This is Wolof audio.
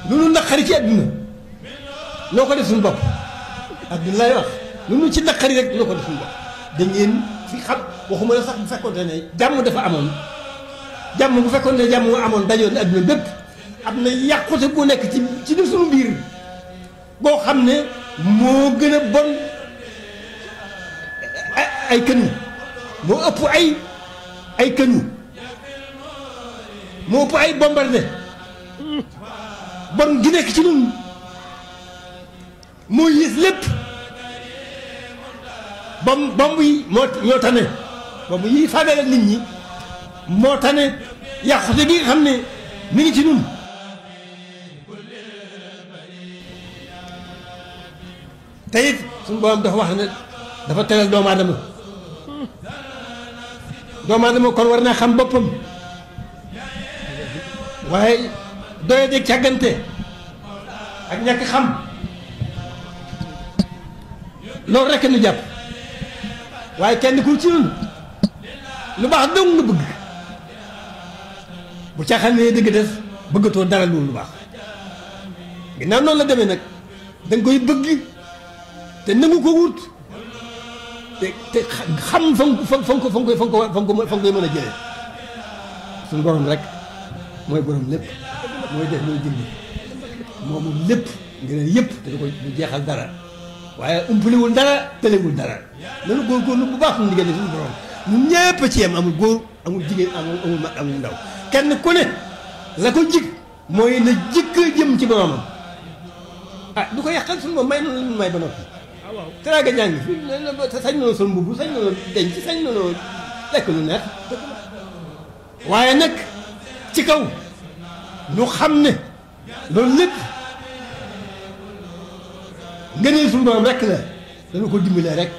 lu nu naqari ci àdduna noo ko def suñu bopp àdduna lay wax lu nu ci naqari rek noo ko def suñu bopp da ngeen fi xam waxuma la sax bu fekkoonte ne jàmm dafa amoon jàmm bu fekkoon ne jàmm amoon dajoon àdduna bépp am na yàqute bu nekk ci suñu biir boo xam ne moo gën a bon ay kënu moo ëpp ay kënu moo ëpp ay bombardé bon gi nekk ci ñun moo yées lépp bomb yi ñoo tane bomb yi faagaagal nit ñi moo tane yàqute gi nga xam ne mi ngi ci ñun te it suñu borom dafa wax ne dafa teral doomu aadama kon war naa xam boppam waaye doye deg càggante ak ñàkk xam loolu rekk nu jàpp waaye kenn ku ci ñun lu baax dong nga bëgg bu caaxaan ne dëgg des bëggatoo dara lu baax ginnaaw noonu la demee nag danga koy bëgg te nangu ko wut te xam fa nga koy mën a jëlee suñu borom rek mooy borom lépp mooy def mooy dindi moomu lépp ngir yëpp te du jeexal dara waaye umpaliwul dara tëlewul dara nanu góorgóorlu bu baax suñu diggante suñu borom ñun ñëpp ci yem amul góor amul jigéen amul mag amul ndaw kenn ku ne la ko jig mooy na jikk jëm ci boromam ah du ko yàqal suñu moom may noonu may ba noppi teraanga ñaa ngi fi sañ noonu sol mbubb sañ noonu denc sañ noonu lekk lu neex waaye nag ci kaw ñu xam ne loolu lépp ngëneel suñu borom rekk la dana ko dimbalee rek